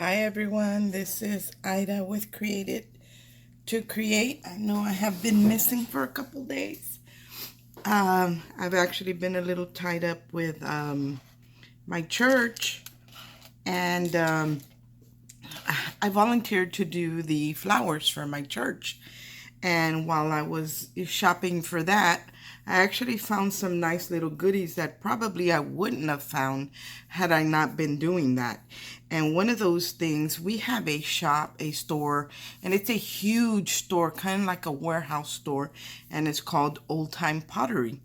Hi everyone, this is Ida with Created to Create. I know I have been missing for a couple days. I've actually been a little tied up with my church, and I volunteered to do the flowers for my church. And while I was shopping for that, I actually found some nice little goodies that probably I wouldn't have found had I not been doing that. And one of those things, we have a shop, a store, and it's a huge store, kind of like a warehouse store, and it's called Old Time Pottery.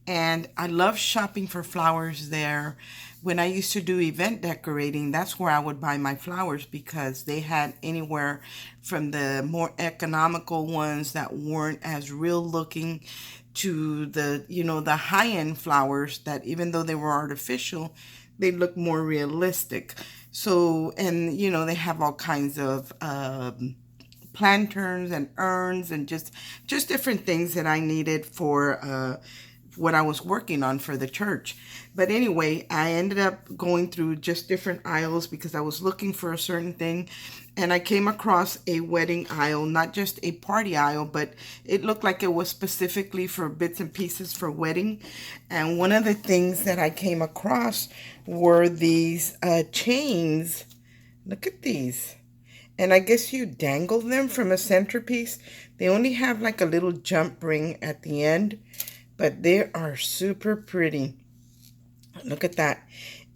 And I love shopping for flowers there. When I used to do event decorating, that's where I would buy my flowers because they had anywhere from the more economical ones that weren't as real looking to the high-end flowers that even though they were artificial, they look more realistic. So, and they have all kinds of planterns and urns and just different things that I needed for what I was working on for the church. But anyway, I ended up going through just different aisles because I was looking for a certain thing, and I came across a wedding aisle, not just a party aisle, but it looked like it was specifically for bits and pieces for wedding. And one of the things that I came across were these chains. Look at these. And I guess you dangle them from a centerpiece. They only have like a little jump ring at the end, but they are super pretty. Look at that.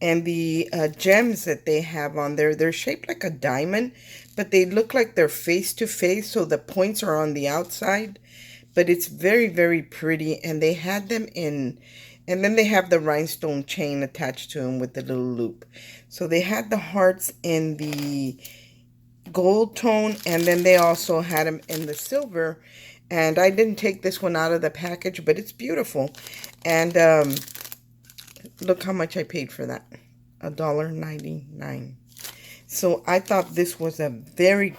And the gems that they have on there, they're shaped like a diamond, but they look like they're face to face, so the points are on the outside. But it's very, very pretty, and they had them in, and then they have the rhinestone chain attached to them with the little loop. So they had the hearts in the gold tone, and then they also had them in the silver. And I didn't take this one out of the package, but it's beautiful. And look how much I paid for that. $1.99. So I thought this was a very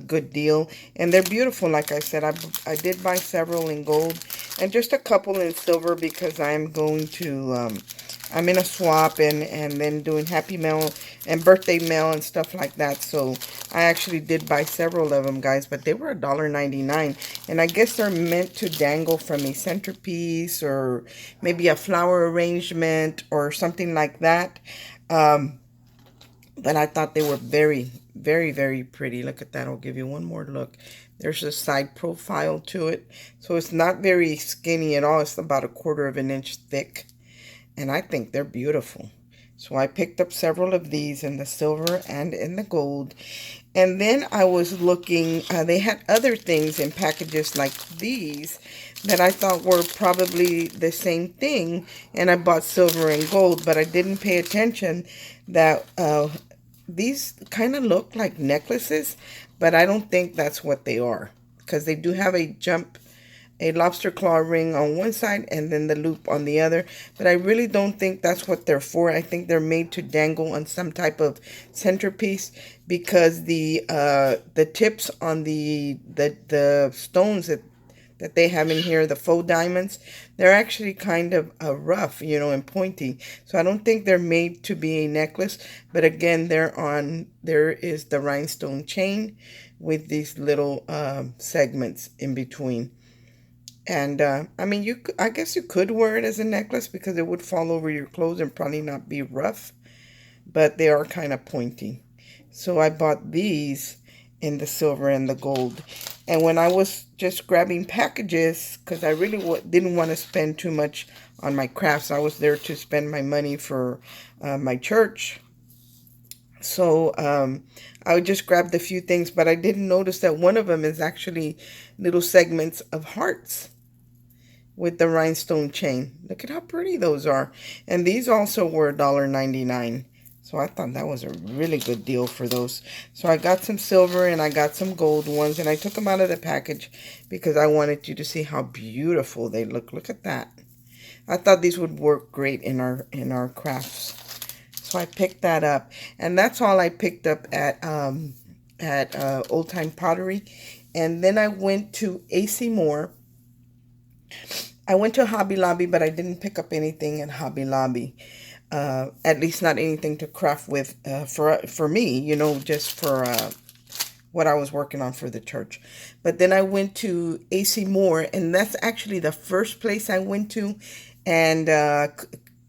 good deal. And they're beautiful, like I said. I did buy several in gold and just a couple in silver because I'm going to, I'm in a swap and then doing happy mail and birthday mail and stuff like that. So I actually did buy several of them, guys, but they were $1.99. And I guess they're meant to dangle from a centerpiece or maybe a flower arrangement or something like that. But I thought they were very, very, very pretty. Look at that. I'll give you one more look. There's a side profile to it. So it's not very skinny at all. It's about 1/4 of an inch thick. And I think they're beautiful. So I picked up several of these in the silver and in the gold. And then I was looking, they had other things in packages like these that I thought were probably the same thing. And I bought silver and gold, but I didn't pay attention that these kind of look like necklaces, but I don't think that's what they are because they do have a lobster claw ring on one side and then the loop on the other. But I really don't think that's what they're for. I think they're made to dangle on some type of centerpiece because the tips on the stones that they have in here, the faux diamonds, they're actually kind of rough, and pointy. So I don't think they're made to be a necklace. But again, there is the rhinestone chain with these little segments in between. And I mean, I guess you could wear it as a necklace because it would fall over your clothes and probably not be rough, but they are kind of pointy. So I bought these in the silver and the gold. And when I was just grabbing packages, because I really didn't want to spend too much on my crafts, I was there to spend my money for my church. So I just grabbed a few things, but I didn't notice that one of them is actually little segments of hearts with the rhinestone chain. Look at how pretty those are. And these also were $1.99. So I thought that was a really good deal for those. So I got some silver and I got some gold ones, and I took them out of the package because I wanted you to see how beautiful they look. Look at that. I thought these would work great in our crafts. So I picked that up, and that's all I picked up at Old Time Pottery. And then I went to ACMoore. I went to Hobby Lobby, but I didn't pick up anything at Hobby Lobby. At least not anything to craft with for me, you know, just for what I was working on for the church. But then I went to ACMoore, and that's actually the first place I went to, and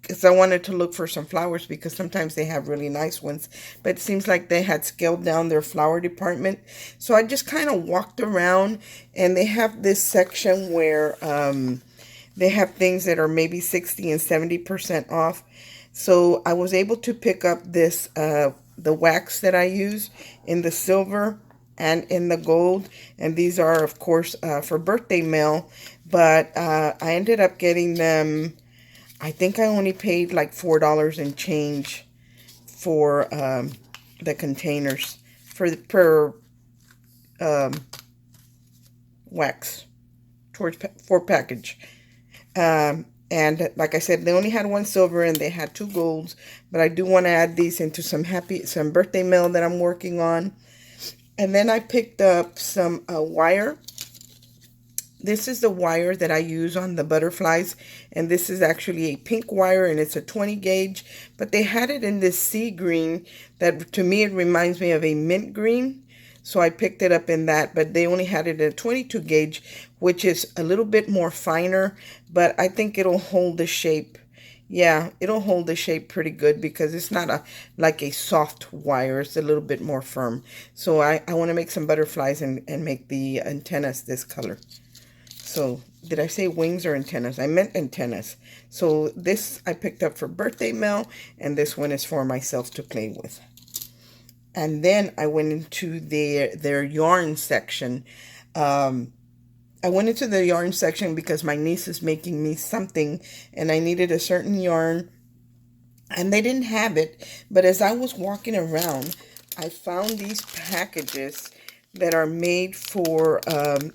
because I wanted to look for some flowers because sometimes they have really nice ones, but it seems like they had scaled down their flower department. So I just kind of walked around, and they have this section where they have things that are maybe 60 and 70% off. So I was able to pick up this the wax that I use in the silver and in the gold, and these are of course for birthday mail, but I ended up getting them. I think I only paid like $4 and change for the containers for per um, wax towards for package. And like I said, they only had one silver and they had two golds, but I do want to add these into some birthday mail that I'm working on. And then I picked up some wire. This is the wire that I use on the butterflies, and this is actually a pink wire, and it's a 20 gauge, but they had it in this sea green that to me it reminds me of a mint green. So I picked it up in that, but they only had it in a 22 gauge, which is a little bit more finer, but I think it'll hold the shape. Yeah, it'll hold the shape pretty good because it's not like a soft wire. It's a little bit more firm. So I want to make some butterflies and make the antennas this color. So did I say wings or antennas? I meant antennas. So this I picked up for birthday mail, and this one is for myself to play with. And then I went into their yarn section. I went into the yarn section because my niece is making me something, and I needed a certain yarn, and they didn't have it. But as I was walking around, I found these packages that are made for,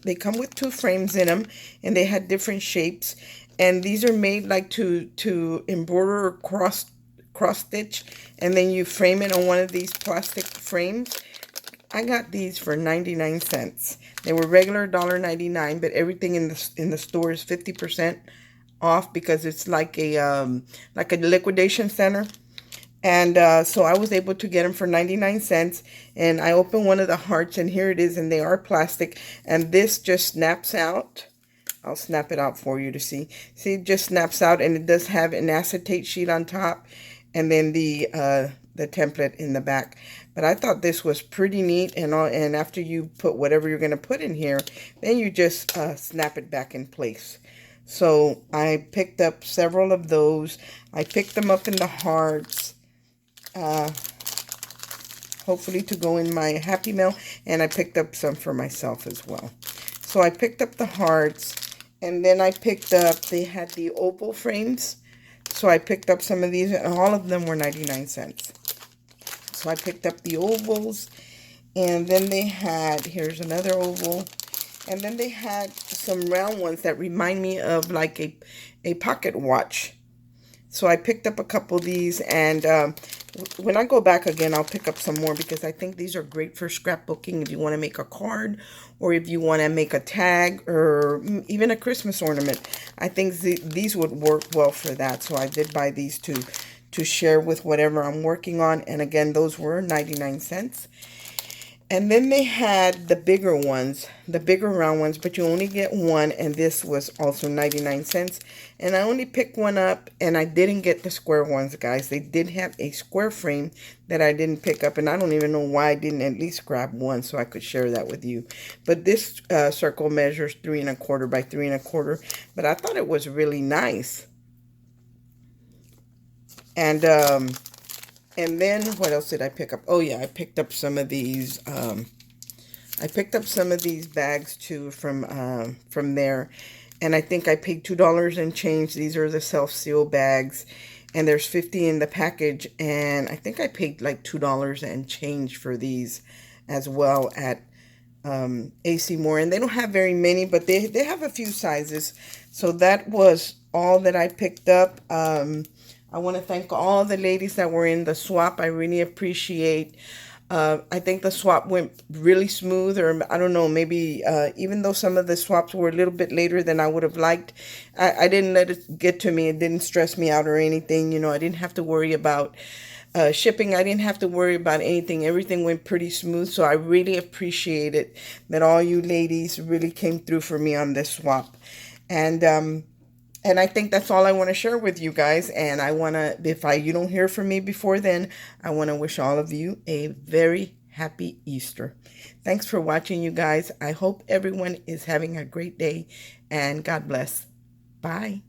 they come with two frames in them, and they had different shapes, and these are made like to embroider or cross stitch, and then you frame it on one of these plastic frames. I got these for 99 cents. They were regular $1.99, but everything in the store is 50% off because it's like a liquidation center. And so I was able to get them for 99 cents. And I opened one of the hearts, and here it is, and they are plastic. And this just snaps out. I'll snap it out for you to see. See, it just snaps out, and it does have an acetate sheet on top, and then the template in the back. But I thought this was pretty neat, and after you put whatever you're going to put in here, then you just snap it back in place. So I picked up several of those. I picked them up in the hearts, hopefully to go in my Happy Mail, and I picked up some for myself as well. So I picked up the hearts, and then I picked up, they had the opal frames. So I picked up some of these, and all of them were 99 cents. So I picked up the ovals, and then they had, here's another oval, and then they had some round ones that remind me of like a pocket watch. So I picked up a couple of these, and when I go back again, I'll pick up some more because I think these are great for scrapbooking if you want to make a card or if you want to make a tag or even a Christmas ornament. I think these would work well for that. So I did buy these to share with whatever I'm working on. And again, those were 99 cents. And then they had the bigger ones, the bigger round ones, but you only get one, and this was also 99 cents. And I only picked one up, and I didn't get the square ones, guys. They did have a square frame that I didn't pick up, and I don't even know why I didn't at least grab one so I could share that with you. But this circle measures 3 1/4 by 3 1/4, but I thought it was really nice. And then what else did I pick up? Oh yeah, I picked up some of these. I picked up some of these bags too from there, and I think I paid $2 and change. These are the self-seal bags, and there's 50 in the package, and I think I paid like $2 and change for these as well at ACMoore. And they don't have very many, but they have a few sizes. So that was all that I picked up. I want to thank all the ladies that were in the swap. I really appreciate I think the swap went really smooth, or I don't know, maybe even though some of the swaps were a little bit later than I would have liked, I didn't let it get to me. It didn't stress me out or anything. You know, I didn't have to worry about shipping. I didn't have to worry about anything. Everything went pretty smooth. So I really appreciate it that all you ladies really came through for me on this swap. And I think that's all I want to share with you guys. And I want to, if you don't hear from me before then, I want to wish all of you a very happy Easter. Thanks for watching, you guys. I hope everyone is having a great day, and God bless. Bye.